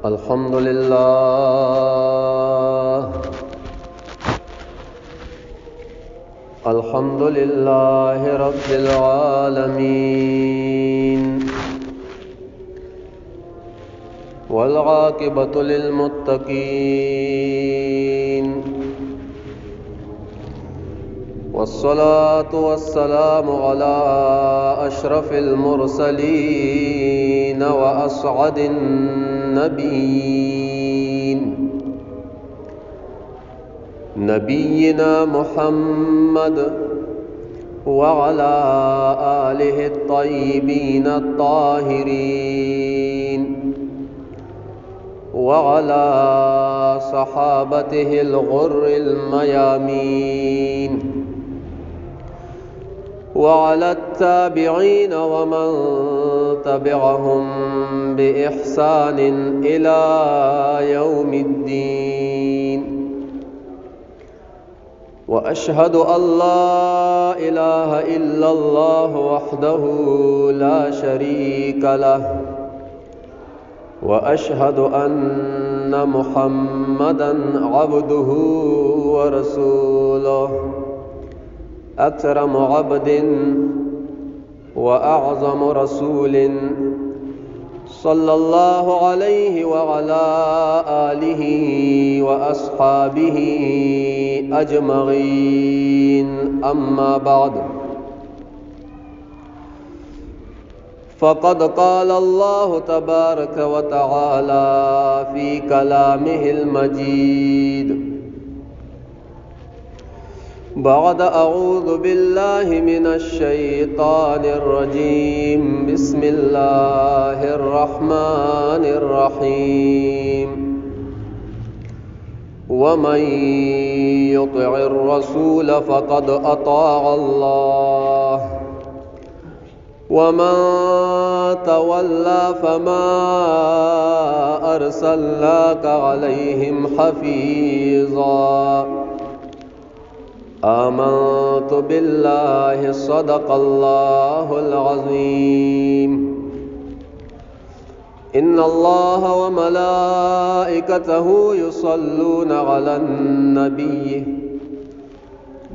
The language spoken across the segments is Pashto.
الحمد لله الحمد لله رب العالمين والعاقبة للمتقين والصلاة والسلام على أشرف المرسلين وأسعد النبيين نبينا محمد وعلى آله الطيبين الطاهرين وعلى صحابته الغر الميامين وعلى التابعين ومن تبعهم بإحسان إلى يوم الدين وأشهد أن لا إله إلا الله وحده لا شريك له وأشهد أن محمدًا عبده ورسوله أكرم عبد وأعظم رسول صلى الله عليه وعلى آله وأصحابه أجمعين أما بعد فقد قال الله تبارك وتعالى في كلامه المجيد بعد أعوذ بالله من الشيطان الرجيم بسم الله الرحمن الرحيم ومن يطع الرسول فقد أطاع الله ومن تولى فما أرسلناك عليهم حفيظا آمنت بالله صدق الله العظيم إن الله وملائكته يصلون على النبي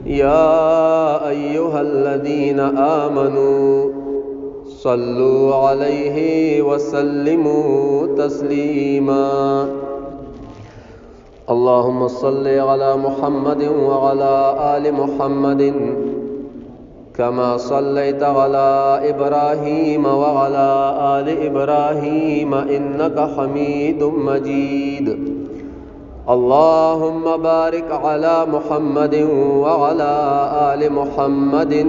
يا أيها الذين آمنوا صلوا عليه وسلموا تسليما اللهم صل على محمد وعلى آل محمد كما صليت على إبراهيم وعلى آل إبراهيم إنك حميد مجيد اللهم بارك على محمد وعلى آل محمد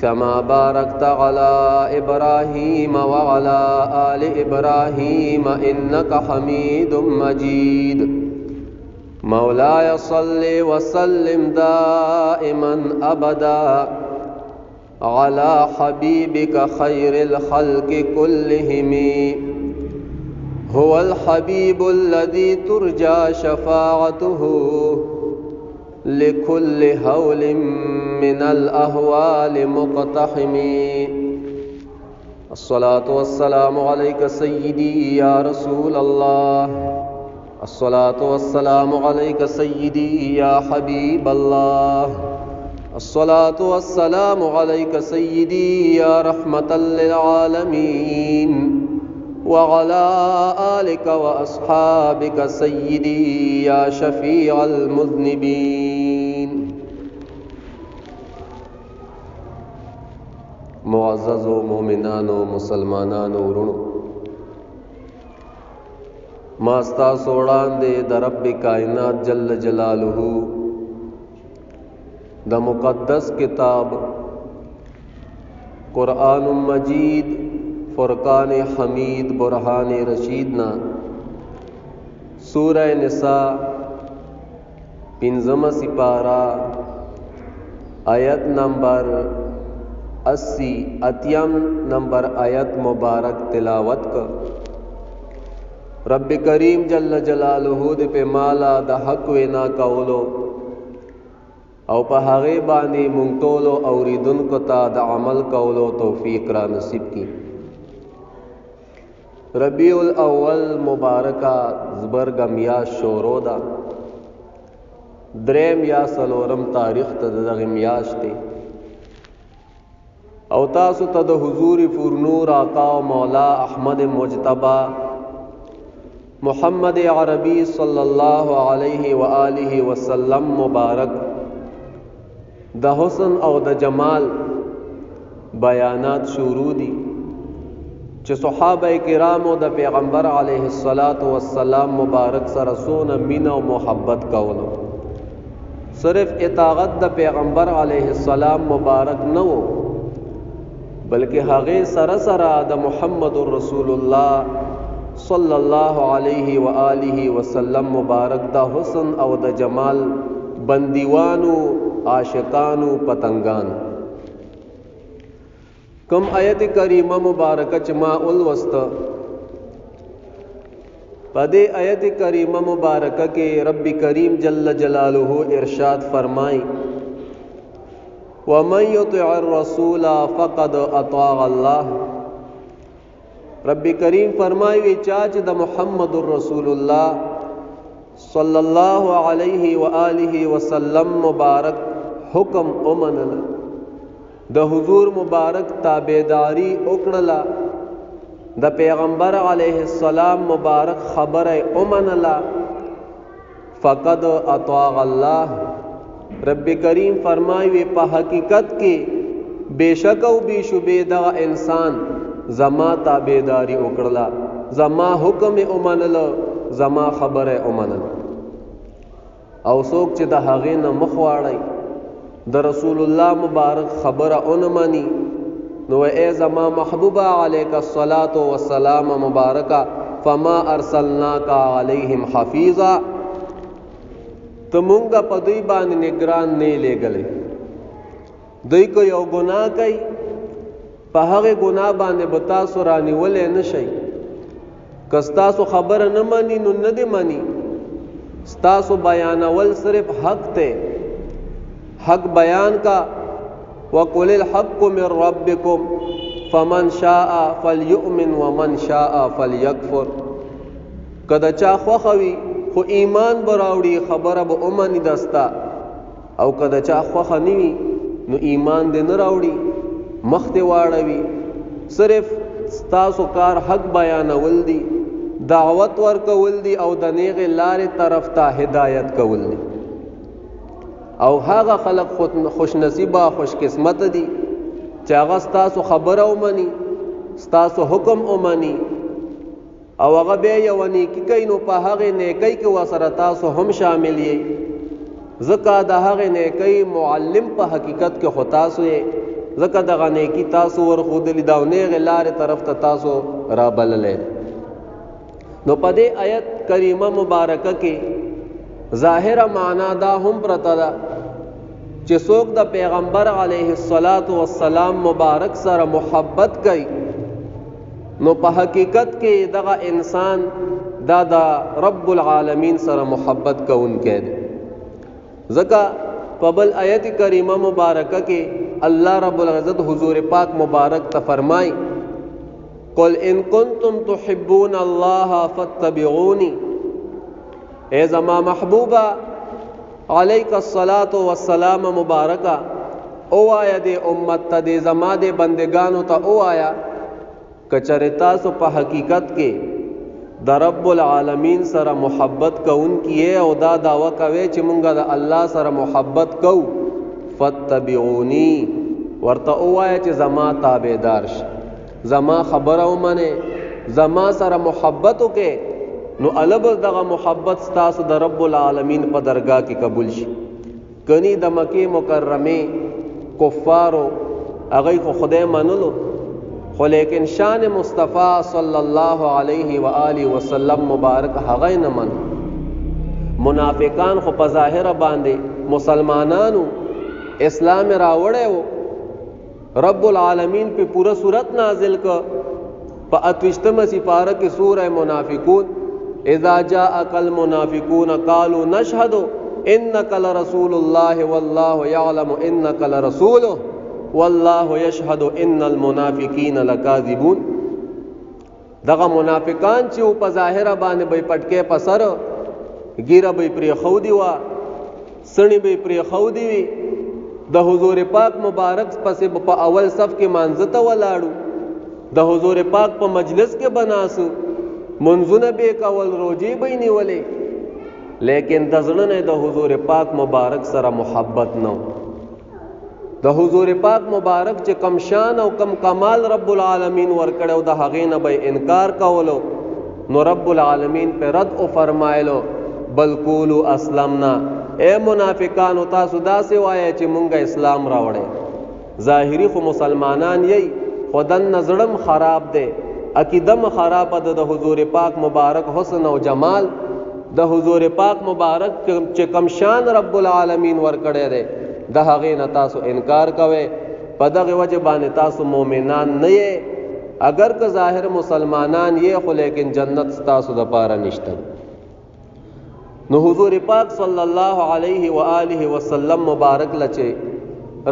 كما باركت على إبراهيم وعلى آل إبراهيم إنك حميد مجيد مولاي صل وسلم دائما أبدا على حبيبك خير الخلق كلهم هو الحبيب الذي ترجى شفاعته لكل هول من الأهوال مقتحم الصلاة والسلام عليك سيدي يا رسول الله الصلاة والسلام عليك سيدي يا حبيب الله الصلاة والسلام عليك سيدي يا رحمة للعالمين وعلى آلك وأصحابك سيدي يا شفيع المذنبين معزز مومنان و مسلمانان ورونو ماستا سوڑان دے دا رب کائنات جل جلالہ دا مقدس کتاب قرآن مجید فرقان حمید برہان رشیدنا سورہ نساء پنزم سپارہ آیت نمبر 80 اتیم نمبر آیت مبارک تلاوت کا رب کریم جل جلالہ دے پہ مالا دا حق وینا کولو او پا هغه باندې مونږ ټولو اوریدونکو ته د عمل کولو توفیق را نصیب کړي. ربیع الاول مبارکه زبرګه میاشت شروع ده. دریم یا څلورم تاریخ ته دغه میاشت دی او تاسو ته د حضور پرنور آقا او مولا احمد مجتبی محمد عربی صلی الله علیه و آله وسلم مبارک د حسن او د جمال بیانات شروع دي چې صحابه کرامو د پیغمبر علیه الصلاۃ والسلام مبارک سره سونه مینه او محبت کولو. صرف اطاعت د پیغمبر علیه السلام مبارک نه وو بلکې هغه سره سره د محمد رسول الله صلی الله علیه و آله وسلم مبارک د حسن او د جمال بندیوانو عاشقانو پتنګانو. کم آیت کریمه مبارکه چې ما ولوسته په دې آیت کریمه مبارکه کې رب کریم جل جلاله ارشاد فرمای ومن یطع الرسول فقد اطاع الله. رب کریم فرمایي چا چې د محمد رسول الله صلی الله علیه و آله وسلم مبارک حکم اومنل د حضور مبارک تابعداری وکړه د پیغمبر علیه السلام مبارک خبره اومنلا فقد اطاع الله. رب کریم فرمایي په حقیقت کې بشک او بشبه دا انسان زما تابعداری وکړه زما حکم اومنل زما خبره اومنل. او څوک چې د هغې نه مخ واړی د رسول الله مبارک خبره اونمانی نو اے زما محبوبہ علیک الصلاۃ والسلام مبارکہ فما ارسلناک علیہم حفیظا. تمونگا په دوی باندې نگران نه لګلې. دوی کو یو ګناه کوي په هغه ګناه باندې به تاسو رانیولې نشئ. که تاسو خبره نه مانی نو نه دی مانی. تاسو بیانول صرف حق ته حق بیان کا وقل الحق من ربکم فمن شاء فلیؤمن ومن شاء فلیکفر. کدا چا خوخوي خو ایمان براوړي خبره به اومني دستا او کدا چا خوخ نیوي نو ایمان دې نه راوړي مخ دې واړوي. صرف تاسو کار حق بیانول دي دعوت ورکول دي او د نیغه لارې طرف ته هدایت کول دي. او هغه خلق خوش نصیبه خوش قسمت دي چې هغه ستاسو خبره اومني ستاسو حکم اومني او هغه به یو نیکی کوي نو په هغه نیکی کې وسره تاسو هم شامل یې. ځکه د هغه نیکی معلم په حقیقت کې خو تاسو یې. ځکه دغه نیکی تاسو ورښودلي دا نیغه لارې طرف ته تاسو رابللې. نو په دې آیت کریمه مبارکه کې ظاهر معنا دا هم پرته ده چې څوک د پیغمبر علیه الصلاۃ والسلام مبارک سره محبت کوي نو په حقیقت کې دغه انسان دا د رب العالمین سره محبت کوونکی دی. ځکه په بل آیت کریمه مبارکه کې الله رب العزت حضور پاک مبارک ته فرمای قل ان کنتم تحبون الله فاتبعونی. اے زما محبوبہ علیک الصلاۃ والسلام مبارکہ او آیا دے امت تا دے زما دے بندگانو تا او آیا کچر تاسو په حقیقت کې د رب العالمین سره محبت کون کیے او دا دعوی کوي چې مونږه د الله سره محبت کو فتبعونی ورته او آیا چې زما تابعدار شي زما خبره ومنه زما سره محبت وکې نو الب دغه محبت ستاسو د رب العالمین په درگاه کې قبول شي. کني د مکه مکرمه کفارو هغه خو خدای منلو خو لیکن شان مصطفی صلی الله علیه و آله وسلم مبارک هغه نه من. منافقان خو په ظاهر باندې مسلمانانو اسلام راوړې وو. رب العالمین په پورا صورت نازل ک په 28 سپاره کې سورہ منافقون اذا جاءك المنافقون قالوا نشهد انك لرسول الله والله يعلم انك لرسوله والله يشهد ان المنافقين لكاذبون. دغه منافقان چې په ظاهره باندې به پټکې په سر ګیره به پرې خودي وا سړی به پرې خودي وي د حضور پاک مبارک پسې په اول صف کې مانځته ولاړو د حضور پاک په مجلس کې بناسو منځونه به کول روزي به نیولې لیکن د زړه نه د حضور پاک مبارک سره محبت نه د حضور پاک مبارک چې کم شان او کم کمال رب العالمین ورکړو د هغې نه به انکار کولو نو رب العالمین په رد او فرمایلو بل قولوا اسلمنا اے منافقانو تاسو داسې وایئ چې مونږ اسلام راوړی ظاهري خو مسلمانان یی خودن نظرم خراب دی عقیدم خراب ده د حضور پاک مبارک حسن او جمال د حضور پاک مبارک چې کم شان رب العالمین ورکړی دی د هغې نه تاسو انکار کوئ په دغه وجه باندې تاسو مؤمنان نه یې اگر که ظاهر مسلمانان یې خو لیکن جنت تاسو دپاره نشته نو حضور پاک صلی الله علیه و آله وسلم مبارک لچه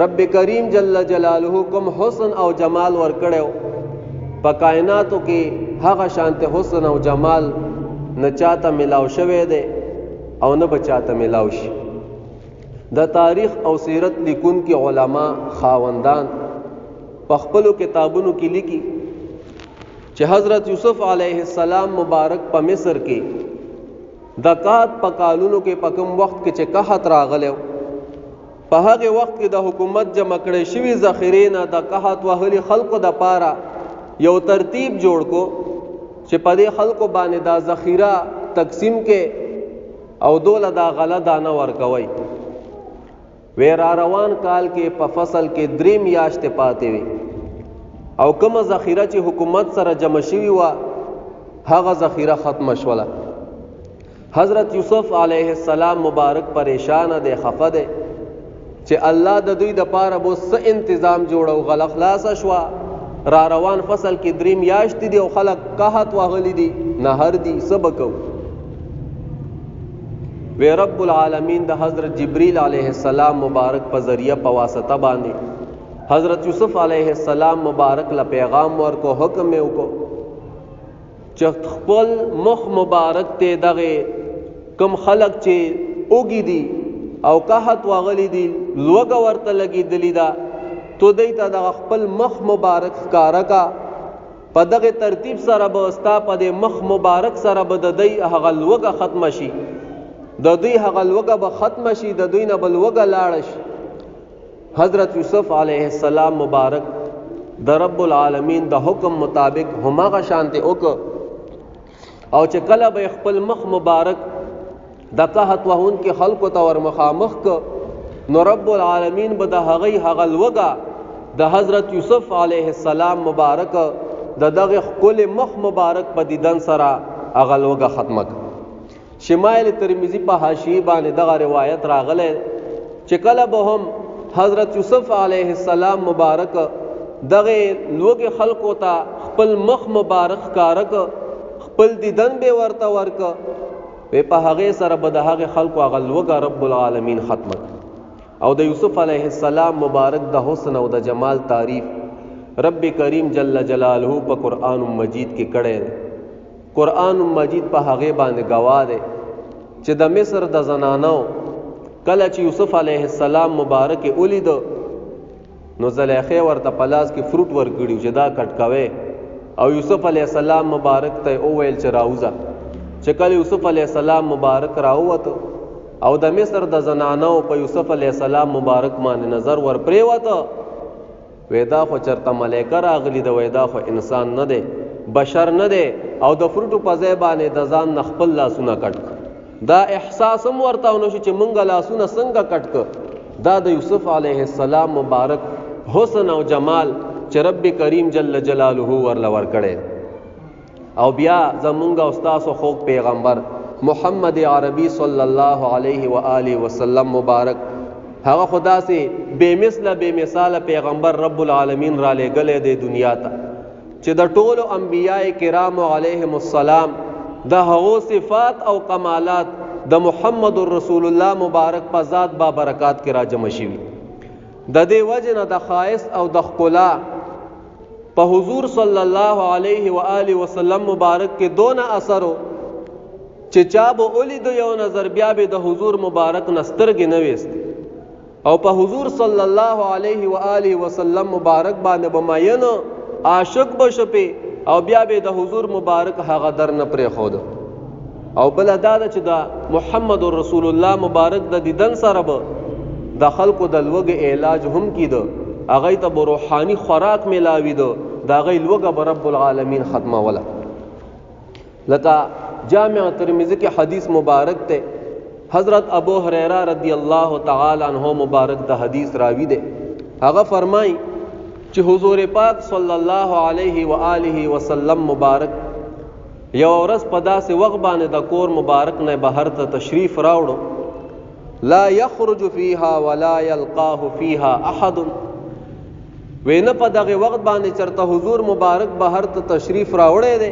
رب کریم جل جلاله کوم حسن او جمال ورکړو په کائناتو کې هغه شانته حسن او جمال نه چاته ملاو شوی دی او نه بچاته ملاو شي د تاریخ او سیرت لیکون کې علما خاوندان په خپلو کتابونو کې لیکي چې حضرت یوسف علیه السلام مبارک په مصر کې د قحط په کالونو کې په کوم وخت کې چې قحط راغلی په هغه وخت کې د حکومت جمع کړی شوي ذخیرې نه د قحط وهلي خلقو دپاره یو ترتیب جوړ کو چې په دې خلقو باندې دا ذخیره تقسیم کې او دوله دا غله دانه ورکوي وی را روان کال کې په فصل کې 3 میاشتې پاتې وي او کومه ذخیره چې حکومت سره جمع شوي وه هغه ذخیره ختمه شوله حضرت یوسف علیه السلام مبارک پریشان دی خفه دی چې الله د دوی د پاره بو څه انتظام جوړو غل خلاص شوا را روان فصل کې 3 میاشتې دی او خلک قحط واغلی دي نهر دي سبکو وی رب العالمین د حضرت جبریل علیه السلام مبارک په ذریعہ په واسطه باندې حضرت یوسف علیه السلام مبارک له پیغام ورکو حکم یې وکړو چې خپل مخ مبارک ته دغه کم خلق چې اوږي دي او قحط واغلی دي لوګه ورته لګېدلې ده تو دی ته دغه خپل مخ مبارک ښکاره کا په دغه ترتیب سره به ستا په دې مخ مبارک سره به د دوی هغه لوګه ختمه شي د دوی هغه لوګه به ختمه شي د دوی نه به لوګه لاړه شي حضرت یوسف علیه السلام مبارک د رب العالمین د حکم مطابق هماغه شانته وکړه او چې کله به خپل مخ مبارک د قحط وهون کې خلکو ته ور مخامخ ک نو رب العالمین به د هغه لوګه د حضرت یوسف علیه السلام مبارک د دغه خپل مخ مبارک په دیدن سره هغه لوګه ختمه ک شمائل ترمذی په حاشیه باندې دغه روایت راغله چې کله به هم حضرت یوسف علیه السلام مبارک دغه لوګه خلکو ته خپل مخ مبارک کارک خپل دیدن به ورته ورک په هغه سره به د هغه خلکو هغه لوګه رب العالمین ختمه او د یوسف علیه السلام مبارک د حسن او د جمال تعریف رب کریم جل جلاله په قرآن مجید کې کړی دی قرآن مجید په هغه باندې گواه دی چې د مصر د زنانو کله چې یوسف علیه السلام مبارک ولید نو زلیخې ورته پلاس کې فروټ ورګړي چې دا کټکوي او یوسف علیه السلام مبارک ته او ویل چې راوځه چې کله یوسف علیه السلام مبارک راووته او د مصر د زنانو په یوسف علیه السلام مبارک باندې نظر ور پریوته وېدا خو چرته ملائکه راغلی د وېدا خو انسان نه دی بشر نه دی او د فروټو په ځای باندې د ځان خپل لاسونه کټ دا احساس هم ورته ونه شو چې مونږ لاسونه څنګه کټ دا د یوسف علیه السلام مبارک حسن او جمال چې رب کریم جل جلاله ورله ورکړی او بیا زمونږ استاد خو پیغمبر محمد عربی صلی الله علیه و آله وسلم مبارک هغه خدا سے بے مثال پیغمبر رب العالمین را لګلې د دنیا ته چې د ټولو انبیاء کرام علیهم السلام د هغو صفات او کمالات د محمد رسول الله مبارک په ذات با برکات کې را جمع شوي د دې وجه نه د خاص او د ښکلا په حضور صلی الله علیه و آله وسلم مبارک کې دونه اثر و چې چا به ولید یو نظر بیا به د حضور مبارک نسترګې نه ویست او په حضور صلی الله علیه و آله وسلم مبارک باندې به ماینه عاشق بشپې او بیا به د حضور مبارک هغه در نه پرې خود او بل دا چې دا محمد رسول الله مبارک د دیدن سره به د خلکو د لوګ علاج هم کیده هغه ته روحاني خوراک ملاوي ده دا غي لوګه به رب العالمین ختمه ولا لکه جامع ترمذی کې حدیث مبارک ته حضرت ابو هريره رضی الله تعالی عنہ مبارک د حدیث راوی ده هغه فرمای چې حضور پاک صلی الله علیه و آله وسلم مبارک یو ورځ په داسې وخت باندې د کور مبارک نه بهر ته تشریف راوړو لا یخرج فیها ولا یلقاه فیها احد وینه په دغه وخت باندې چرته حضور مبارک بهر ته تشریف راوړی دی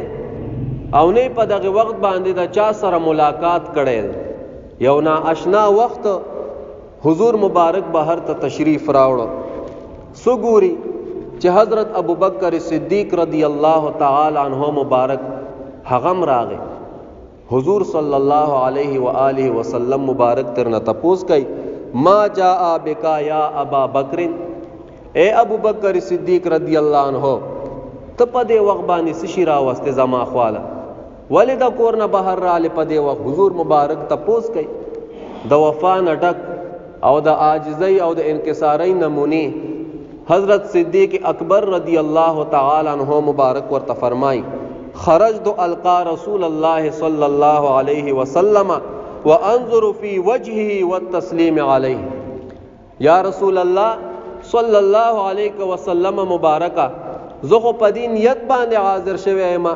او نه په دغه وخت باندې د چا سره ملاقات کړی دی یو نا آشنا وخت حضور مبارک بهر ته تشریف راوړو سګوري چې حضرت ابوبکر صدیق رضی الله تعالی عنہ مبارک هغم راغی حضور صلی الله علیه و آله وسلم مبارک ترنه تپوس کوي ما جاء بک یا ابا بکر اے ابو بکر صدیق رضی اللہ عنہ ته په دې وخت باندې سشي راوسته زما خواله ولې د کور نه بهر رااله په دې وخت حضور مبارک تپوس کوي د وفا نټک او د عاجزۍ او د انکسارۍ نمونه حضرت صدیق اکبر رضی اللہ تعالی عنہ مبارک ورته فرمای خرجت القى رسول الله صلی الله علیه وسلم وانظر في وجهه والتسلیم علیه یا رسول الله صلی الله علیه وسلم مبارکه زه خو په دې نیت باندې حاضر شوی یم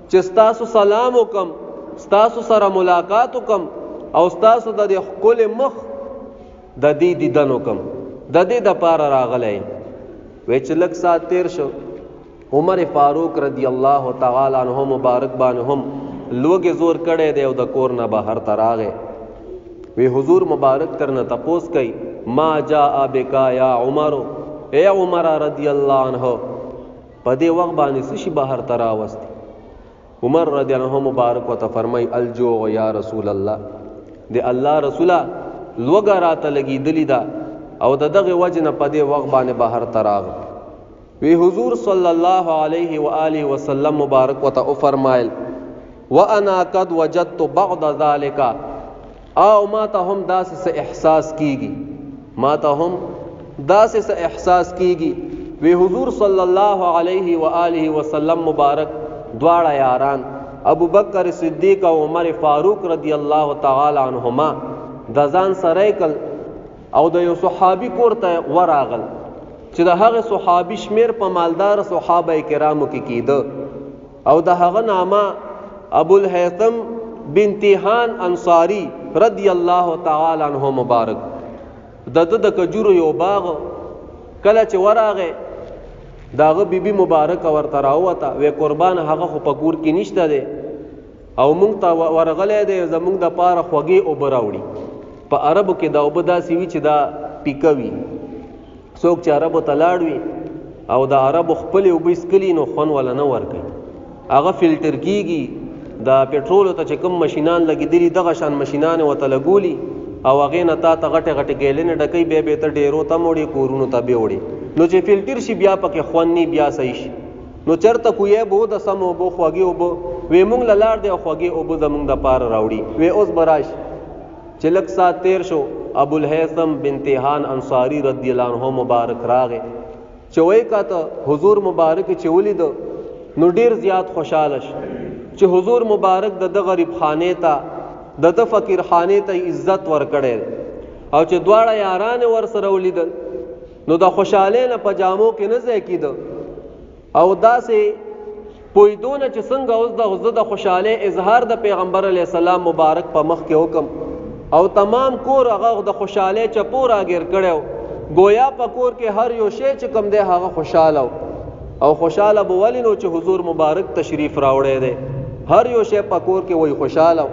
چې ستاسو سلام وکم ستاسو سره ملاقات وکم او ستاسو د خپل مخ د دې دیدن وکم د دې د پاره راغلی وې چې لږ سات تیر شو عمر فاروق رضی الله تعالی عنہ مبارک باندې هم لوګي زور کړي دی او د کور نه بهر ته راغی وی حضور مبارک ترنه تپوس کوي ما جاء بک یا عمر اے عمر رضی اللہ عنہ په دې وخت باندې سشي بهر ته راوستي عمر رضی اللہ عنہ مبارک وته فرمای الجوع یا رسول الله دی الله رسوله لوګه راته لګیدلی دا او دغه وجنه په دې وخت باندې بهر ته راغ وی حضور صلی الله علیه و آله وسلم مبارک وته فرمایل وانا قد وجدت بعض ذلك او ما ته هم داسې احساس کیږي ما ته هم داسې احساس کیږي وی حضور صلی الله علیه و آله وسلم مبارک دواړه یاران ابو بکر صدیق او عمر فاروق رضی الله تعالی عنہما د ځان سره کل او د یو صحابي کوړه وراغل چې د هغه صحابي شمیر په مالدار صحابه کرامو کې کېده او د هغه نامه ابو الهیثم بن تیهان انصاری رضی الله تعالی عنہ مبارک د کجورو یو باغ کله چې وراغه داغه بیبي مبارک ورته راوته وې قربان هغه خو په کور کې نشته دی او مونږ ته ورغلې دی زمونږ د پاره خوږی او براوړي په عربو کې دا وبدا سی وی چې دا پیکوي څوک چې عربو تلاړوي او د عربو خپل وبس کلی نو خون ولا نه ور کوي هغه فلټر کیږي دا پټرول ته چې کوم ماشينان لګیدلي دغه شان ماشينان وته لګولي او هغه نه تا ته غټه غټه ګیلنه ډکې به ته ډیرو ته موړي کورونو ته به وړي نو چې فلټر شي بیا پکې خواني بیا صحیح شي نو چرته کوی بو د سمو بو خوږي او بو وې مونږ لاړ دی خوږي او بو زمونږ د پار راوړي وې اوس براش چې لک سات تیر شو ابو الهیثم بن تیهان انصاری رضی الله عنه مبارک راغه چوي کاته حضور مبارک چولی دو نو ډیر زیات خوشاله ش چې حضور مبارک د غریب خانه ته د فقیر خانه ته عزت ور کړي او چې دواړه یاران ور سره ولیدل نو د خوشاله نه پجامو کې نه ځای کیدو او داسې پویدونه چې څنګه اوس د خوشاله اظهار د پیغمبر علی السلام مبارک په مخ کې حکم او تمام کور هغه د خوشاله چپور اگیر کړو گویا په کور کې هر یو شی چې کم دی هغه خوشاله او خوشاله بولینو چې حضور مبارک تشریف راوړی دی هر یو شی په کور کې وای خوشاله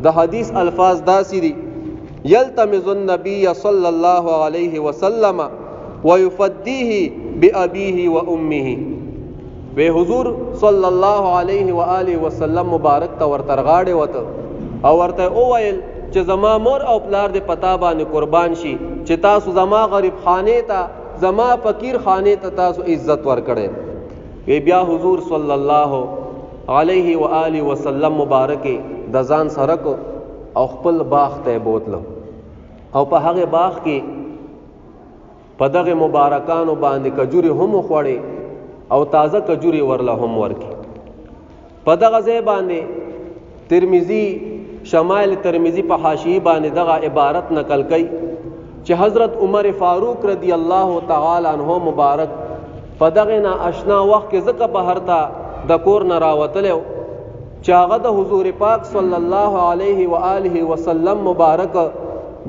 د حدیث الفاظ داسې دي یلتمز النبی صلی الله علیه وسلم ويفديه بأبيه وأمه وی حضور صلی الله علیه و آله وسلم مبارک ته ورترغاړې وته او ورته وویل چې زما مور او پلار دې پتا باندې قربان شي چې تاسو زما غریب خانه ته زما فقیر خانه ته تاسو عزت ورکړې. وی بیا حضور صلی الله علیه و آله وسلم مبارک د ځان سره کو او خپل باغ ته بوتلو او په هغه باغ کې په دغه مبارکانو باندې کجوري هم خوړې او تازه کجوري ورله هم ورکې. په دغه ځای باندې ترمذی شمائل ترمذی په حاشیه باندې دغه عبارت نقل کړي چې حضرت عمر فاروق رضی الله تعالی عنہ مبارک په دغه نا آشنا وخت کې زکه بهر ته د کور نه راوتلو چې هغه د حضور پاک صلی الله علیه و آله وسلم مبارک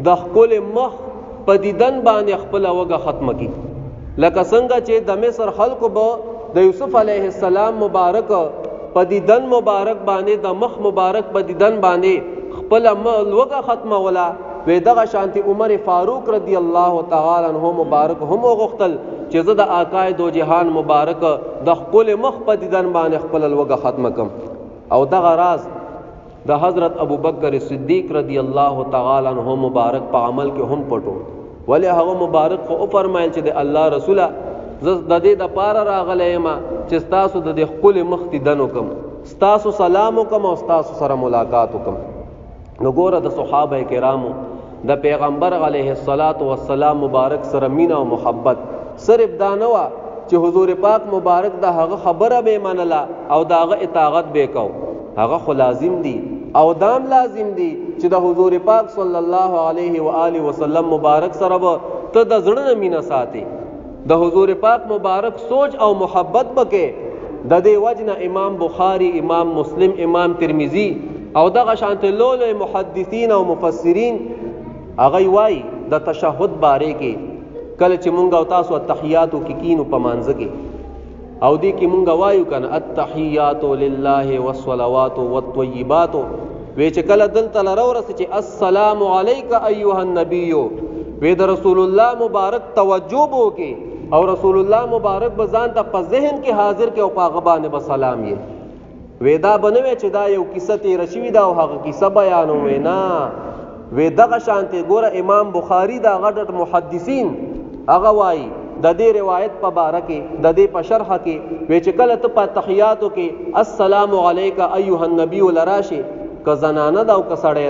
د خپل مخ په دیدن باندې خپل وګه ختم کی لکه څنګه چې د مصر خلکو به د یوسف علیه السلام مبارک په دیدن مبارک باندې د مخ مبارک په دیدن باندې خپل وګه ختم ولا وې دغه شانتی عمر فاروق رضی الله تعالی عنہ مبارک هم غختل چې زه د آقای دو جهان مبارک د خپل مخ په دیدن باندې خپل وګه ختم کم. او دغه راز د حضرت ابو بکر صدیق رضی الله تعالی عنہ مبارک په عمل کې هم پټو ولی هغه مبارک خو فرمایل چې د الله رسوله زه د دې د پاره راغلی یم چې تاسو د خپل مخ دیدن وکم تاسو سلام وکم او تاسو سره ملاقات وکم. نو ګوره د صحابه کرامو د پیغمبر علیه الصلاۃ والسلام مبارک سره مینه او محبت صرف دا نه وا چې حضور پاک مبارک د هغه خبره به منله او داغه اطاعت به کو هغه خو لازم دی او دام لازم دی چې د حضور پاک صلی الله علیه و آله وسلم مبارک سره به ته د زړه مینه ساتي د حضور پاک مبارک سوچ او محبت بکې. د دې وجنه امام بخاری امام مسلم امام ترمذی او دغه شانت لول محدثین او مفسرین هغه وای د تشهود باره کې کله چې مونږ او تاسو التحیات کې کینو په مانځ کې او دې کې مونږ وایو کنه التحیات لله والصلوات والطیبات وی چې کله دلته لرورس چې السلام علیک ایها النبی وی د رسول الله مبارک توجه بو کې او رسول الله مبارک بزان ته په ذهن کې حاضر کې او په غبانه به سلام یې وی دا بنوي چې دا یو کیسه تیر شوی دا او هغه کیسه بیانو وینا وی دغه شانته ګوره امام بخاری دا غټ محدثین هغه وای د دې روایت په باره کې د دې په شرح کې وی چې کله ته په تحیاتو کې السلام علیک ایها النبی لراشی که زنانه دا او که سړی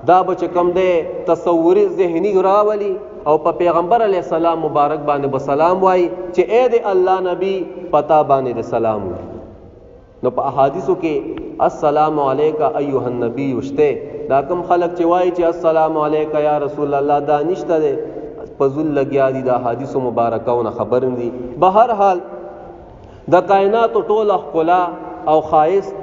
دا بچ کم دی تصوری ذهنی راولی او په پیغمبر علیه السلام مبارک باندې به سلام وای چې اے د الله نبی پتا باندې د سلام وای. نو په احادیثو کې السلام علیک ایها النبی وشته دا کوم خلق چې وای چې السلام علیک یا رسول الله دا نشته دی پزول لګیا دي د حدیث مبارکاونه خبر دي. بهر حال د کائنات ټول خلا او خایس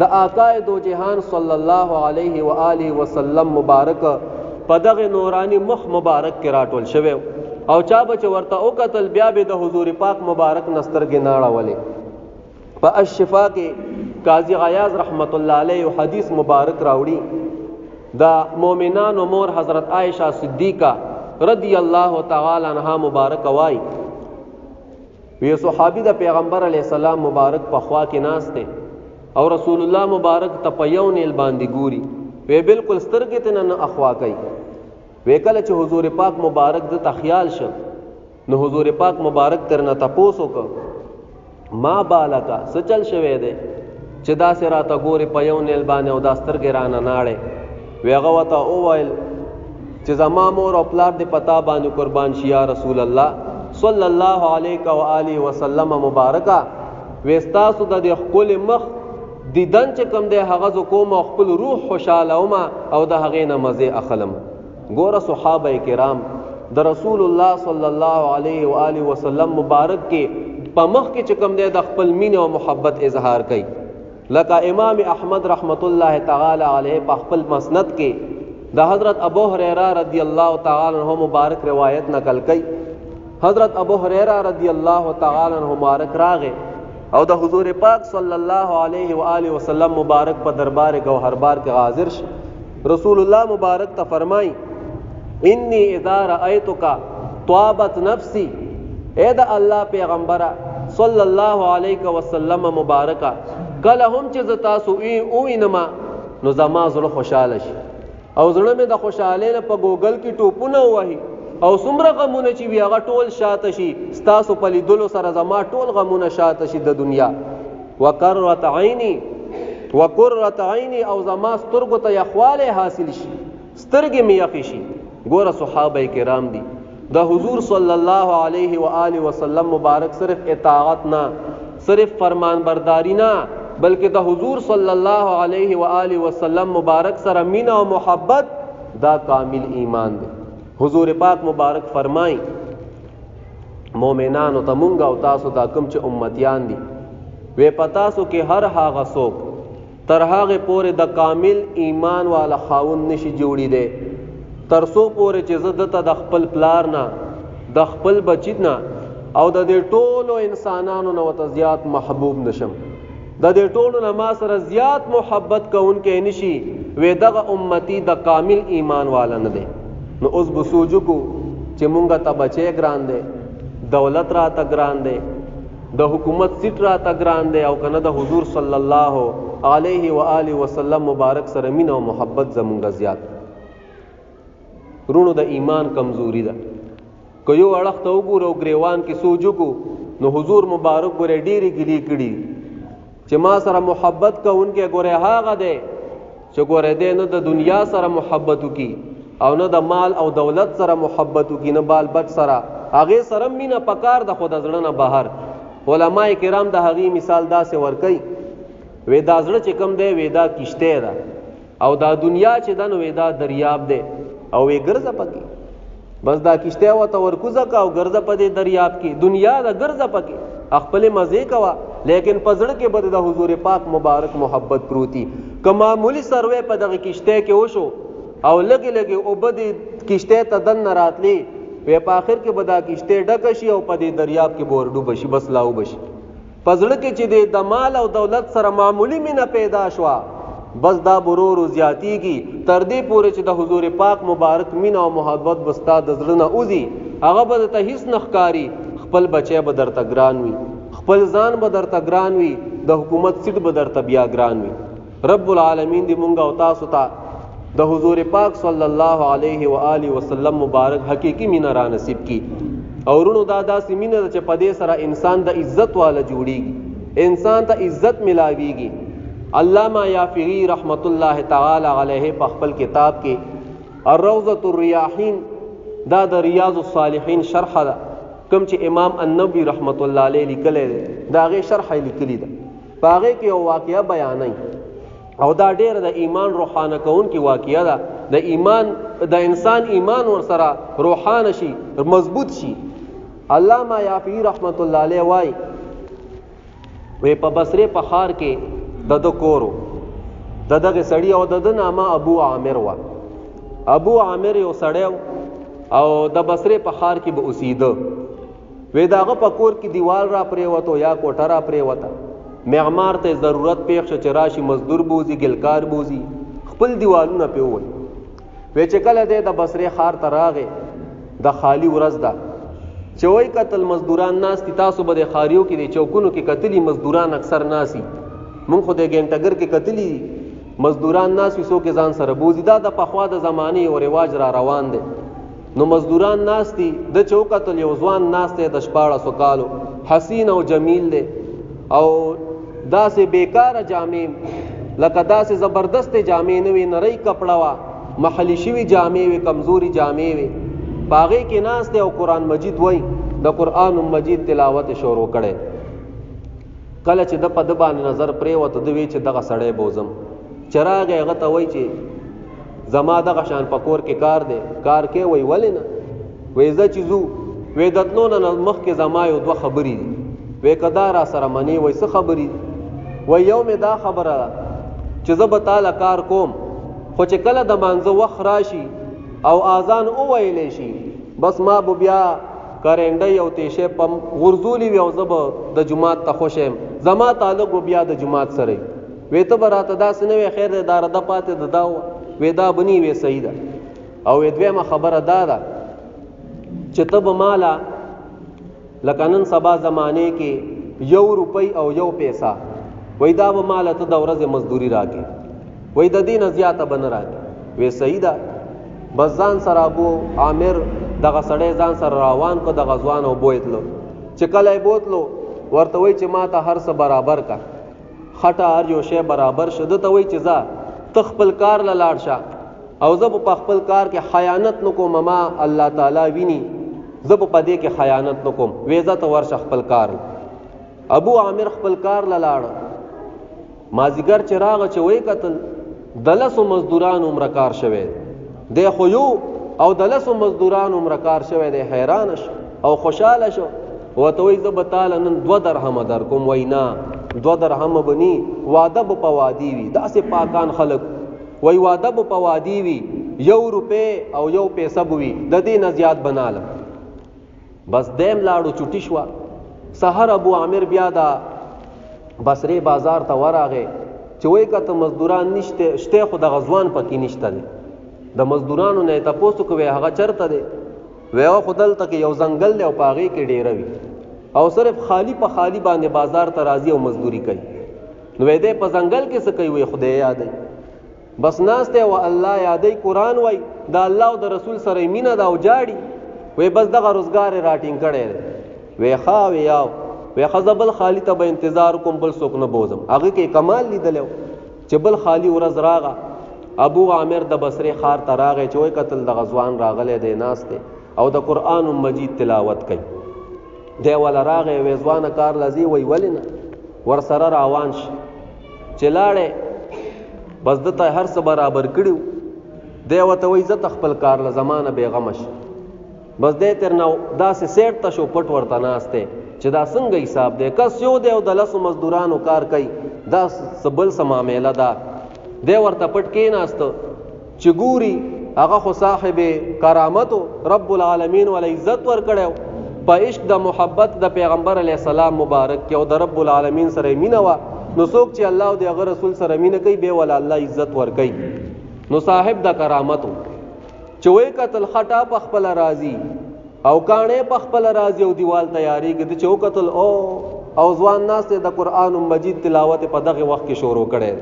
د آقای دو جهان صلی الله علیه و آله وسلم مبارک په دغه نورانی مخ مبارک کې راټول شوی او چا بچ ورته او قتل بیا به د حضور پاک مبارک نسترګې ناړولې. په الشفاء کې قاضی غیاض رحمت الله علیه حدیث مبارک راوړي د مؤمنانو مور حضرت عائشہ صدیقہ رضی الله تعالی عنها مبارک وای وی صحابی د پیغمبر علی السلام مبارک په خوا کې ناشته او رسول الله مبارک تپیون ال باندې ګوري وی بالکل سترګې ته نه اخوا کوي. وی کله چې حضور پاک مبارک د تخیال شه نو حضور پاک مبارک ترنه تاسو کو ما بالکا سچل شوه دے چې دا سراته ګوري پیون ال باندې او دا سترګې رانه ناړي وی هغه وته او ویل چې زما مور او پلار دې پتا باندې قربان شي یا رسول الله صلی الله علیه و آله وسلم مبارکا وستاسو د خپل مخ دیدن چې کوم دی هغه ز کوم خپل روح خوشاله وما او د هغه نه مزه اخلم. ګوره صحابه کرام د رسول الله صلی الله علیه و آله وسلم مبارک کې په مخ کې چې کوم دی د خپل مینه او محبت اظهار کوي. لکه امام احمد رحمت الله تعالی علیه په خپل مسند کې د حضرت ابو هريره رضی الله تعالی عنہ مبارک روایت نقل کړي. حضرت ابو هريره رضی الله تعالی عنہ مبارک راغه او د حضور پاک صلی الله علیه و آله وسلم مبارک په دربار گوهربار کې حاضر ش. رسول الله مبارک ته فرمای انی اذا رأیتک طابت نفسی اے د الله پیغمبره صلی الله علیه وسلم مبارکه کله هم چې تاسو او وینما نو زما زړه خوشاله شي او زړه مې د خوشاله نه په ګوګل کې ټوپونه وهي او څومره غمونه چې وي هغه ټول شاته شي ستاسو په لیدلو سره زما ټول غمونه شاته شي د دنیا وقرۃ عینی او زما سترګو ته یخواله حاصل شي سترګې مې یخې شي. ګوره صحابه کرام دي د حضور صلی الله علیه و آله وسلم مبارک صرف اطاعت نه صرف فرمان برداری نه بلکې د حضور صلی الله علیه و آله وسلم مبارک سره مینه او محبت دا کامل ایمان دی. حضور پاک مبارک فرمای مومنانو ته مونږ او تاسو دا کوم چې امتیان دي وې پتاسو کې هر هغه څوک تر هغه پورې د کامل ایمان والا خاون نشي جوړی دی تر څو پورې چې زه دته د خپل پلار نه د خپل بچی نه او د دې ټولو انسانانو نه وته زیات محبوب نشم د دې ټولو نه ما سره زیات محبت کوونکې نشي وې دغه امتی د کامل ایمان والا نه دی. نو اوس بسوجو کو چې مونږه ته بچی ګران دی دولت را ته ګران دی د حکومت سیټ را ته ګران دی او کنه د حضور صلی الله علیه و آله وسلم مبارک سره مینه او محبت زمونږه زیات رونو د ایمان کمزوری ده. که یو اړخ ته وګورو ګریوان کې سوجو کو نو حضور مبارک ګورې ډېری ګلی کړي چې ما سره محبت کوونکې ګورې هغه دی چې ګورې دی نه د دنیا سره محبت وکي او نه د مال او دولت سره محبت وکي نه بال بچ سره هغې سره مینه پکار د خو د زړه نه بهر. علما کرام د هغې مثال داسې ورکوي وې دا زړه چې کوم دی وې دا کشتی ده او دا دنیا چې ده نو وې دا دریاب دی او وی ګرځه پکې بس دا کشته و ته ورکوزه کا او ګرځه په دې دریاب کې دنیا دا ګرځه پکې خپل مزه کوا لیکن پزړه کې بد د حضور پاک مبارک محبت پروتي که معمولی سروې په دغه کشته کې وشو او لګي او بد کشته ته دن راتلی په اخر کې بدا کشته ډک شي او په دې دریاب کې بورډو بشي بس لاو بشي پزړه کې چې د مال او دولت سره معمولی مینه پیدا شوا بس دا برور زیاتیږي تر دې پورې چې د حضور پاک مبارک مینه او محبت بستا د زړه نه اوزي هغه به ته هیڅ نخکاری خپل بچی به درته ګران وي خپل ځان به درته ګران وي د حکومت سیټ به درته بیا ګران وي. رب العالمین دې مونږ او تاسو ته د حضور پاک صلی الله علیه و آله وسلم مبارک حقیقی مینه را نصیب کی او ورونو دا داسې مینه چې په دې سره انسان د عزت والا جوړیږي انسان ته عزت ملاویږي. علامہ یافعی رحمت اللہ تعالی علیہ په خپل کتاب کې الروضۃ الریاحین دا د ریاض الصالحین شرح ده کوم چې امام النووي رحمت الله علیه لیکلی دی دا غي شرح لیکلی ده پاغه کې یو واقعه بیانای او دا ډېر د ایمان روحانه کون کې واقعه ده د ایمان د انسان ایمان ور سره روحانه شي مضبوط شي. علامہ یافعی رحمت الله علیه وای وې په بصره په خار کې د کورو دغه سړی او د نامه ابو عامر وا ابو عامر یو سړی او د بصره په خار کې به اوسیده وې داغه په کور کې دیوال را پرې وته یا کوټه را پرې وته معمار ته ضرورت پیښ چې راشي مزدور بوزي ګلکار بوزي خپل دیوالونه پیول وې چې کله د بصره خار ته راغې د خالی ورځ ده چې وای قتل مزدوران ناس تاسو به د خاریو کې د چوکونو کې قتلی مزدوران اکثر ناسي مونږ خو د ګنټګر کې قتلی مزدوران ناس وسو کې ځان سره بوزي دا د پخوا د زمانه او رواج را روان دي نو مزدوران ناس دي د چوکتل یو ځوان ناس ته د شپاړه سکالو حسین او جمیل دي او داسې بیکاره جامې لکه داسې زبردست جامې نه وي نری کپڑا وا محلی شوی جامې وي کمزوري جامې وي باغې کې ناس ته او قران مجید وای د قران مجید تلاوت شروع کړي کله چې د په د باندې نظر پرې وته د وی چې دغه سړی بوزم چراغ هغه ته وای چې زما دغه شان پکور کې کار دی کار کې وای ولې نه وې ز چې زو وې دتنو نه مخ کې زما یو دوه خبرې دي وې کدار سره منی وای څه خبرې وای یو مې دا خبره چې زه به تعالی کار کوم خو چې کله د مانزه وخت راشي او اذان او ویلې شي بس ما به بیا کارنده یو تیشه پم غرزولی وی او زب د جماعت ته خوشم زما تعلق بیا د جماعت سره وې ته براته داس نه وی خیر دار د پاتې د داو وې دا بنی وی صحیح ده او دویمه خبره دا ده چې تب مالا لکنن سبا زمانه کې 1 روپۍ او 1 پیسه، وای دا به مال ته د ورځې مزدوري راکې، وای د دې نه زیاته به نه راکې. وی صحیح ده. بس ځان سره ابو عامر دغه سړی ځان سره روان کو د غزوان او بوتلو. چې کله یې بوتلو ورته وای چې ما ته هر څه برابر کا، خټه هر یو شی برابر شو. ده ته وای چې ځه ته خپل کار له لاړ شه او زه په خپل کار کې خیانت نه کوم، ما الله تعالی ویني، زه په دې کې خیانت نه کوم. وی ځه ته ورشه خپل کار. ابو عامر خپل کار له لاړ. مازیګر چې راغه چې وای قتل د 10 مزدوران عمر کار شوی دی، خو یو او د 10 مزدوران عمر کار شوی دی. حیران شو او خوشاله شو. وته وای زه به تعالی نن 2 درهم در کوم. وینا 2 درهم بنی، واده په وادي وي. داسې پاکان خلک وای واده په وادي وي، 1 روپۍ او 1 پیسه بوي، د دې نه زیات بناله. بس دیم لاړو چټی شو. سحر ابو عامر بیا دا بصری بازار ته ورغه چې وای کته مزدوران نشته، شته خو د غزوان پکې نشته دي. د مزدورانو نه تاسو کوی هغه چرته دي؟ ویو خدل تک یو ځنګل دی او پاغي کې ډیره وي او صرف خالی په خالی باندې بازار ته راځي او مزدوری کوي. نو دې په ځنګل کې څه کوي؟ وي خدای یادای، بس ناسته او الله یادای، قران وای دا الله او د رسول سره مینه دا او جاړي. وی بس دغه روزګار راټینګ کړي. وی خا وی یاو وی خزبل خالی ته به انتظار کوم، بل څوک نه بوزم. هغه کې کمال لیدلو چې بل خالی ورځ راغه. ابو عامر د بصری خار ته راغی چې وای قتل د غزوان راغله دی ناسته او د قران مجید تلاوت کوي. دی ولا راغی وی ځوان کار لذي وی ولنه ور سره روان شي چې لاړې بس دته هر څه برابر کړیو. دی وته وی زه خپل کار ل زمانه بیغمش. بس دې تر نو داسې سیټ ته شو پټ ورته ناسته چې دا څنګه حساب دی؟ کس یو دی او د 10 مزدورانو کار کوي، دا سبل سمامېله ده. دی ورته پټ کې ناست چې ګوري هغه خو صاحب کرامت رب العالمین ول عزت ور کړو په عشق د محبت د پیغمبر علی السلام مبارک کې او د رب العالمین سره مینه وا. نو څوک چې الله او د هغه رسول سره مینه کوي به ول الله عزت ور کوي. نو صاحب د کرامت چې وای قتل خټا په خپل راضي او کانه په خپل راضي او دیوال تیاری کې د چو قتل او ځوان ناس د قران مجید تلاوت په دغه وخت کې شروع کړي.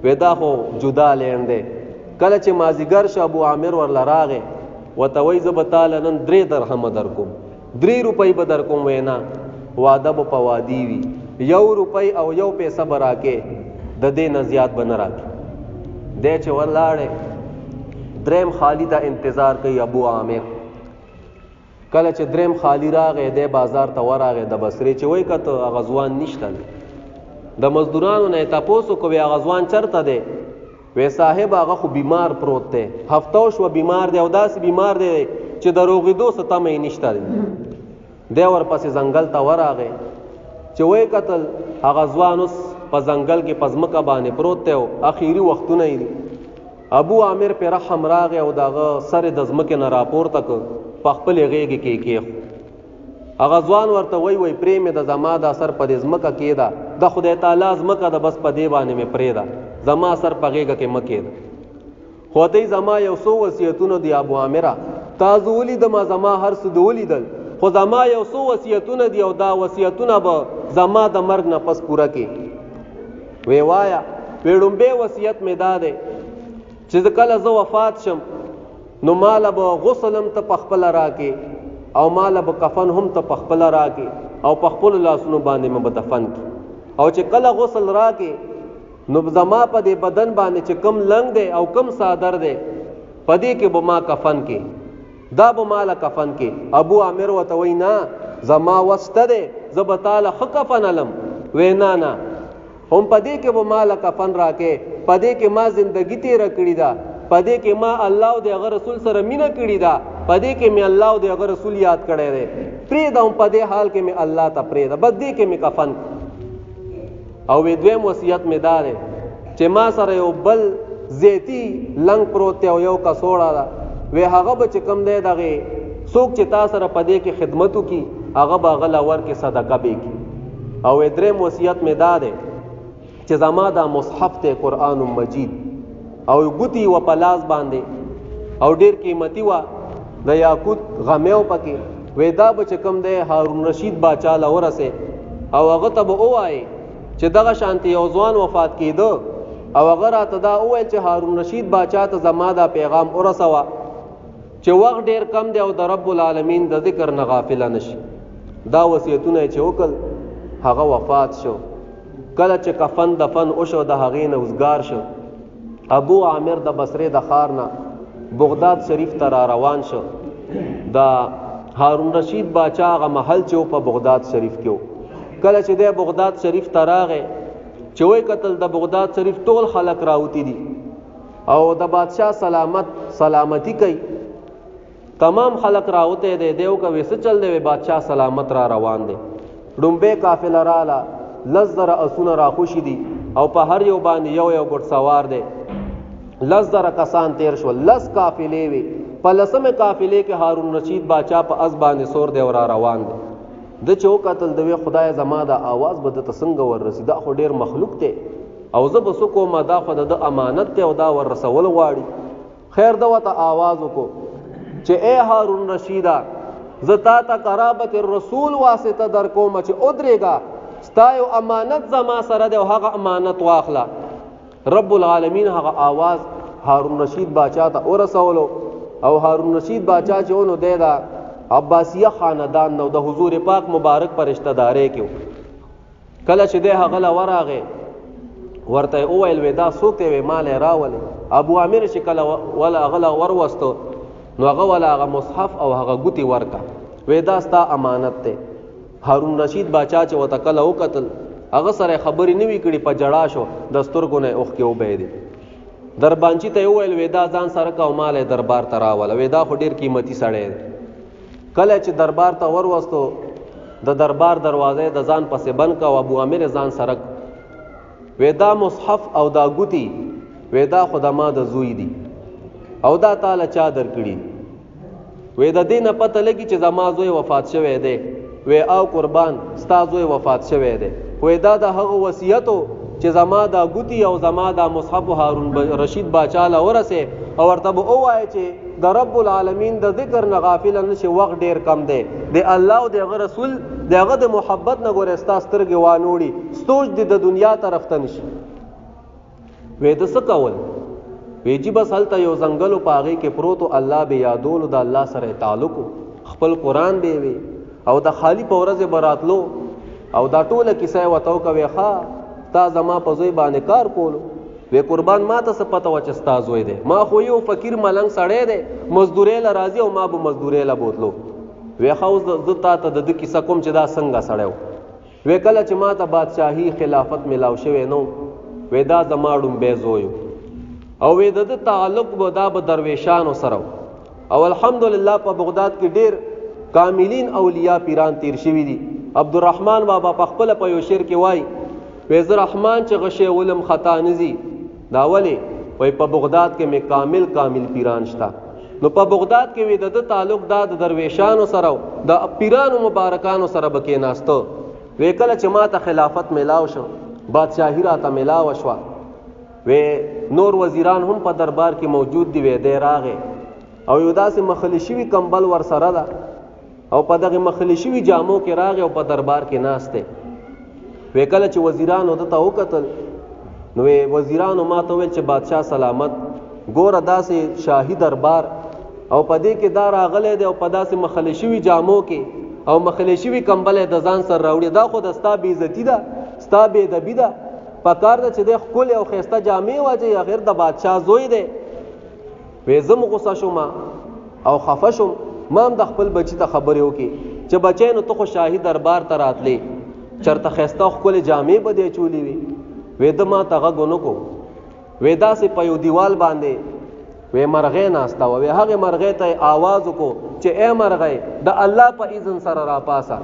ودا خو جدا لیندې کله چې مازیګر ش ابو عامر ور لراغه وتوي ز بتال نن 3 درهم در کوم، 3 روپۍ به در کوم. وینا واده په وادي وي، 1 روپۍ او 1 پیسه براکه د دې نه زیات بن راکې. دې چې ورلاړې دریم خالی دا انتظار کوي ابو عامر. کله چې دریم خالی راغې د بازار ته ورغه د بصری چې وای کته غزوان نشته. د مزدورانو نه تاسو کوی غزوان چرته دی؟ وی صاحب هغه خو بیمار پروت دی، هفته شو بیمار دی او داسې بیمار دی چې د روغېدو ستمه نشته دی. دی ورپسې ځنګل ته ورغه چې وای قتل هغه ځوان اوس په ځنګل کې پزمکه باندې پروت دی او اخیری وختونه دي. ابو عامر پر رحم راغه او دغه سر د ځمکې نه راپورته ک په خپل غېږ کې کې هغه ځوان ورته وای پرېمه د زما د اثر په ځمکه کې دا د خدای تعالی ځمکه د بس په دی باندې مې پرې دا زما سر په غېږ کې مکې دا. خو دې زما یو څو وصیتونه دی ابو عامره تاسو ولید ما زما هر څه دولیدل، خو زما یو څو وصیتونه دی او دا وصیتونه به زما د مرګ نه پس پوره کې. وی وایا وړومبه وصیت مې دا دی چې کله زه وفات شم نو مال به غسلم ته پخپل راکې او مال به کفن هم ته پخپل راکې او پخپل لاسونو باندې مې بدفن کی. او چې کله غسل راکې نو زما په دې بدن باندې چې کم لنګ دی او کم صادر دی پدې کې به ما کفن کې دا به مال کفن کې. ابو عامر وته وینا زما وسته دی زبتاله خ کفن علم. وینا نه هم پدې کې به مال کفن راکې، پدې کې ما زندگی تیر کړی دا، پدې کې ما الله او د هغه رسول سره مینه کړی دا، پدې کې می الله او د هغه رسول یاد کړی دی. پرې دا هم پدې حال کې می الله ته پرې دا بد دې کې می کفن. او وی دویم وصیت می دا دی چې ما سره یو بل زیتی لنګ پروت او یو کسوړه دا وی هغه به چې کم دی دغه څوک چې تا سره پدې کې خدمتو کی هغه به غلا ور کې صدقه به کی. او دریم وصیت می دا دی چې زما دا مصحف ته قران مجید او ګوتی و پلاس باندې او ډیر قیمتي وا د یاقوت غمیو پکې ودا به چې کم دی هارون رشید باچا لورسه او هغه ته به ووایي چې دغه شانتي یو ځوان وفات کېده او هغه راته دا وویل چې هارون رشید باچا ته زما دا پیغام ورسوه چې وخت ډیر کم دی او د رب العالمین د ذکر نه غافله نشي. دا وصیتونه چې وکړ هغه وفات شو. کله چې کفن دفن وشو د هغې نه وزګار شو. ابو عامر د بصرې د ښار نه بغداد شریف ته را روان شو. د هارون رشید باچا هغه محل چې په بغداد شریف کې و. کله چې د بغداد شریف ته راغی چې وی قتل د بغداد شریف ټول خلک راوتی دي او د بادشاہ سلامتی کوي، تمام خلق راوته دی. دیو کا ویسه چل دی بادشاہ سلامت را روان دی. ډومبه قافله رااله 10,000 اسونه را خوشي دي او په هر یو باندې یو ګډ سوار دی. 10,000 کسان تیر شول. 10 قافلې وي. په 10مه قافلې کې هارون رشید باچا په از باندې سور دی او را روان دی. د چو قتل دوی خدای زما دا आवाज بده تسنګ ور رسید خو ډیر مخلوق ته او زه بس کو ما دا خدای د امانت ته او دا ور رسول غواړي. خیر دا وته आवाज وکړو چې اے هارون رشیدا زتا تا قرابت الرسول واسطه در کوم چې ادریګا ستایو امانت زما سره دی او هغه امانت واخلا. رب العالمین هغه आवाज هارون رشید باچا ته ورسولو او هارون رشید باچا چې ونو دی دا عباسیه خاندان نو د حضور پاک مبارک پر رشتہ داري کېو. کله چې د هغه لورغه ورته اویل ودا سوکته وی مال راول ابو عامر شکل ولا غلا وروستو نو هغه ولا هغه مصحف او هغه ګوتی ورکا ودا ستا امانت ته. هارون رشید باچا چې وته کله وکتل هغه سره خبرې نیوي کړي په جړا شو دستورګونه اوخ کې وبې دي. دربانچی ته ویل ودا ځان سره کا مال دربار تراول ودا خو ډیر قیمتي سړی. کله چې دربار ته وروستو د دربار دروازه د ځان پسې بند کا او ابو عامر ځان سره ودا مصحف او دا ګوتی ودا خدما د زوی دی او دا تعالی چا درکړي. ودا دینه پته لګي چې زما زوی وفات شوی دی. وی او قربان ستا زوی وفات شوی دی. ودا د هغه وصیتو چې زما دا ګوتی او زما دا مصحف هارون رشید باچا له ورسه او ورته وایي چې د رب العالمین د ذکر نه غافل نشي. وخت ډیر کم دی د الله او د رسول دغه د محبت نه ګورې ستا سترګې وانوړي ستوج د دنیا طرف ته نشي. وې د څه کول وی جی بس هلته یو ځنګلو پاغې کې پروتو الله به یادولو د الله سره تعلق خپل قرآن به وي او د خالی په ورځ براتلو او دا ټوله کیسه وتاو کوي ښا تا زما په زوی باندې کار کولو. وی قربان ما ته څه پته و چې ستا زوی دی ما خو یو فقیر ملنګ سړی دی مزدورې له راځي او ما به مزدورې له بوتلو. وی خو زه تا ته د کیسه کوم چې دا څنګه سړی و. وی کله چې ما ته بادشاهي خلافت ملاو شوی نو وی دا زما ډومبی زوی او وی د تعلق به دا به درویشانو سره او الحمدلله په بغداد کې ډیر کاملین اولیاء پیران تیر شوي دي. عبدالرحمن بابا په خپل په یو شعر کې وای وی زه رحمان چې غشې ولم خطا نزي دا ولی وی په بغداد کې مې کامل پیران شتا. نو په بغداد کې وی د تعلق دا د درویشانو سره د پیرانو مبارکانو سره بکې ناستو. وی کله چې ما ته خلافت ملاو شو بادشاہی راته ملاو شو وی نور وزیران هم په دربار کې موجود دی. وی دی راغې او یو داسې مخلی شوي کمبل ور سره ده او په دغه مخلی شوي جامو کې راغې او په دربار کې ناسته. وی کله چې وزیرانو دته وکتل نو وزیرانو ما ته ویل چې بادشاہ سلامت ګوره داسې شاهي دربار او په دې کې دا راغلی دی او په داسې مخلی شوي جامو کې او مخلی شوي کمبل د ځان سره راوړي. دا خو د ستا بې عزتي ده ستا بې ادبي ده. پکار ده چې د ښکلې او ښایسته جامې واچوي هغې د بادشاه زوی دی. وی زه م غوسه شوم او خفه شوم. ما هم د خپل بچي ته خبرې وکړې چې بچی نو ته خو شاهي دربار ته راتلې چېرته ښایسته او ښکلې جامې به دې اچولې وي. وی ده ما ته غږ ونه کو. وی داسې په یو دیوال باندې وی مرغۍ ناسته وه. وی هغې مرغۍ ته یې آواز وکړو چې ای مرغۍ د الله په اذن سره راپاسه.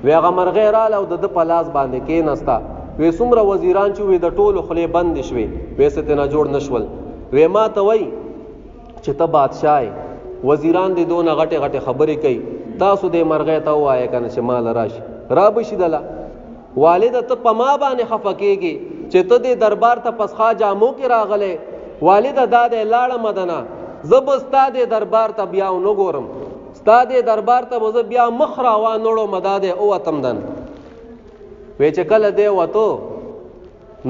وی هغه مرغۍ راله او د ده په لاس باندې کېناسته. وی څومره وزیران چې وی د ټولو خولې بندې شوې وی څه ترې نه جوړ نه شول. وی ما ته وایي چې ته بادشاه یې وزیران دې دونه غټې غټې خبرې کوي تاسو دې مرغۍ ته ووایه که نه چې ماله راشي را به شي دله. والده ته په ما باندې خفه کېږي چې ته دې دربار ته پسخا جامو کې راغلی. والده دا دی لاړه مدنه زه به ستا دې دربار ته بیا ونه ګورم ستا دې دربار ته به زه بیا مخ راوانوړم دا دی اووتم دن. وی چې کله دی وته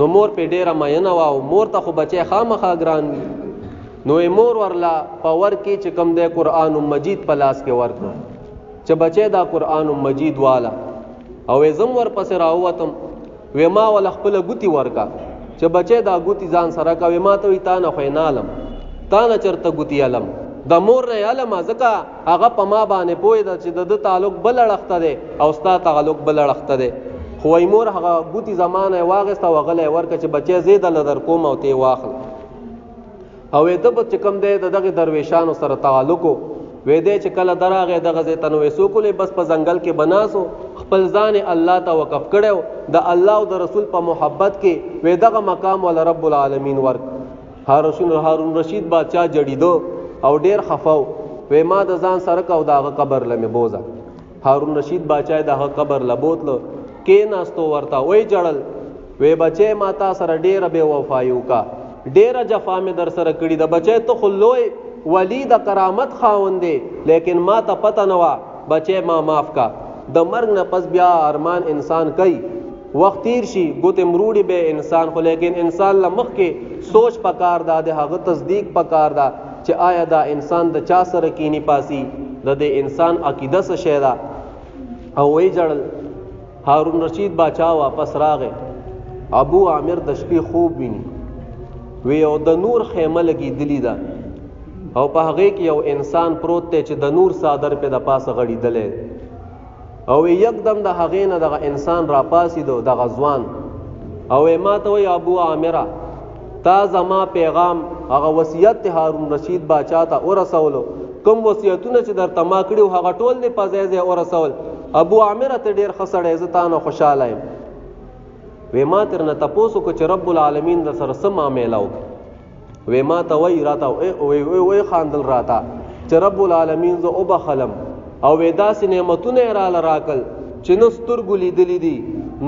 نو مور په ډیره مینه وا او مور ته خو بچی خامخا ګران وي نو مور ورلا پاور کې چې کم دی قرآن مجید په لاس کې ورکړ چې بچی دا قرآن مجید والا او زم ور پسې راووتم وی ما ول خپل ګوتی ورکا چې بچی دا ګوتی ځان سره کوي ما ته وی تا نه خو نه علم تا نه چرته ګوتی علم د مور نه علم ځکه هغه په ما باندې پوی دا چې د تعلق بل اړخته دی او ستا تعلق بل اړخته دی خو ای مور هغه ګوتی زمانه واغسته وغله ورکه چې بچی زید لدر کوم او ته واخل او د په چکم دی دغه درویشانو سره تعلق وې دې چې کله دراغه دغه زې تنوي سو کولې بس په ځنګل کې بناسو خپل ځان الله ته وقف کړو د الله او د رسول په محبت کې وې دغه مقام ول رب العالمین ورک هارون رشید بادشاہ جړیدو او ډیر خفاو وې ما د ځان سره کو دغه قبر لمه بوزا هارون رشید بادشاہ دغه قبر لبوتلو کې ناستو ورتا وې جړل وې بچې ماتا سره ډیر به وفایو کا ډیر جفا می در سره کړی د بچې ته خلوي ولی د کرامت خاوند دی لیکن ما ته پته نه وا بچې ما معاف کا د مرګ نه پس بیا ارمان انسان کوي وخت تیر شي ګوت مروړي به انسان خو لیکن انسان لمخ کې سوچ پکار دا د هغه تصدیق پکار دا چې آیا دا انسان د چا سره کینی پاسي د دې انسان عقیده څه شی دا او وی جړل هارون رشید بادشاہ واپس راغې ابو عامر د شپې خوب ویني وی او د نور خیمه لګي دلی دا او په هغه کې یو انسان پروت دی چې د نور صادر په د پاسه غړیدلې او یکدم د هغه نه دغه انسان را پاسې دو د غزوان او ما ته وی ابو عامره تا زما پیغام هغه وصیت هارون رشید بادشاہ ته ورسولو کوم وصیتونه چې در تما کړیو هغه ټول نه پځای ورسول ابو عامره ته ډیر خسړې عزتانه خوشاله یم وې ما تر نه تاسو کو چې رب العالمین د سره سم عملاو وې ما ته وای راته وې خاندل راته چې رب العالمین زه او بخلم او داسې نعمتونه را لراکل چې نو سترګو لیدلې دي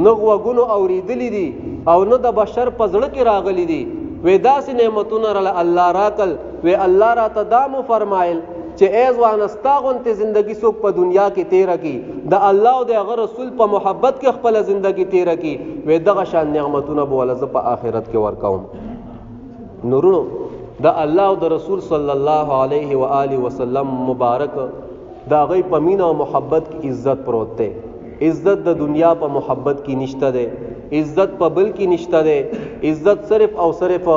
نه غوږونو اورېدلې دي او نه د بشر په زړه کې راغلي دي وې داسې نعمتونه را الله راکل وې الله راته دا مو فرمایل چې ای ځوان استاغونته زندگی څوک په دنیا کې تیر کی د الله او د هغه رسول په محبت کې خپل زندگی تیر کی وې دغه شان نعمتونه به ولزه په آخرت کې ورکوم نورونو د الله او د رسول صلی الله علیه و آله وسلم مبارک دا غي په مینا او محبت کې عزت پروت دی عزت د دنیا په محبت کې نشته دی عزت په بل کې نشته دی عزت صرف او صرف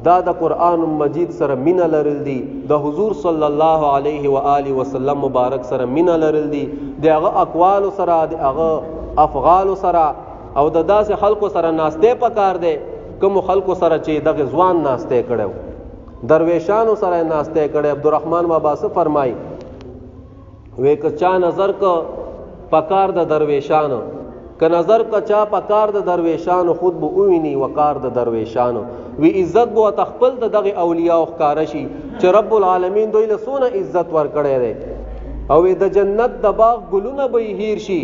دا د قرآن مجید سره مینا لرل دي د حضور صلی الله علیه و آله وسلم مبارک سره مینا لرل دي د هغه اقوال سره د هغه افعال سره او د داسې خلکو سره ناشته پکار دي کوم خلکو سره چې دغه ځوان ناشته کړو درویشانو سره ناشته کړي عبدالرحمن بابا سے فرمای وې که چا نظر کو پکار د درویشانو که نظر کا چا پکار د درویشانو خود به اوینی وقار د درویشانو وی عزت بو تخپل د دغه اولیاء او ښکارشي چې رب العالمین دوی له سونه عزت ور کړی دی او د جنت د باغ ګلونه به هیر شي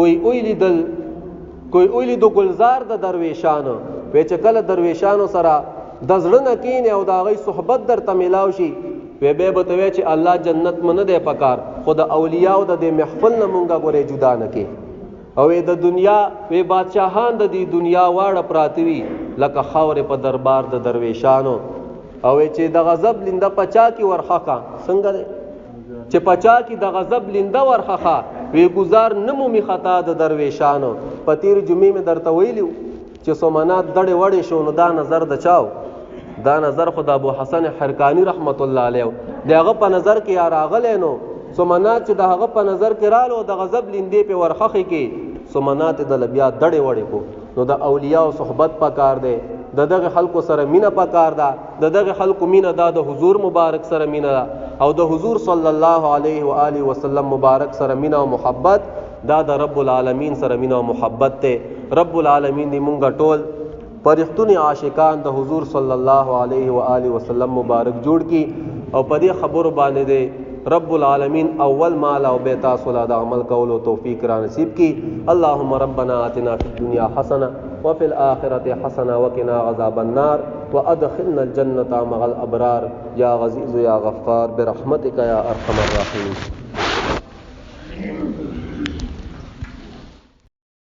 کوئی اولی دو گلزار د درویشانو په چکل درویشانو سره د زړه نکین او د هغه صحبت در تملاو شي وی به بتوي چې الله جنت من نه پکار خود اولیاء او د محفل نه مونږه ګورې جدا نکي او د دنیا وی بادشاہان د دې دنیا واړه پراتوي لکه خاور په دربار د درویشانو او چې د غضب لنده پچا کی ورخه څنګه ده چې پچا کی د غضب لنده ورخه وی گزار نمو می خطا د درویشانو پتیر جمعې می درته ویلو چې سومنات دړې وړې شو نو دا نظر د چاو دا نظر خدا ابو حسن حرکانی رحمت الله علیه دغه په نظر کې راغله نو سومنات چې دغه په نظر کې رالو د غضب لندې په ورخه کې سومنات د لبیا دړې وړې کو نو د اولیاء او صحبت پکار دی دغه خلکو سره مینا پکار دا دغه خلکو مینا دا د حضور مبارک سره مینا او د حضور صلی الله علیه و آله وسلم مبارک سره مینا او محبت دا د رب العالمین سره مینا او محبت ته رب العالمین دی مونږه ټول پرختونی عاشقان د حضور صلی الله علیه و آله وسلم مبارک جوړ کی او په دې خبرو باندې دی رب العالمین اول مال او بیتا صلاد عمل کولو توفیق را نصیب کی اللهم ربنا آتنا فی الدنیا حسنه وفي الآخرة حسنه وقنا عذاب النار وادخلنا الجنة مع الابرار یا عزیز یا غفار برحمتک یا ارحم الراحمین.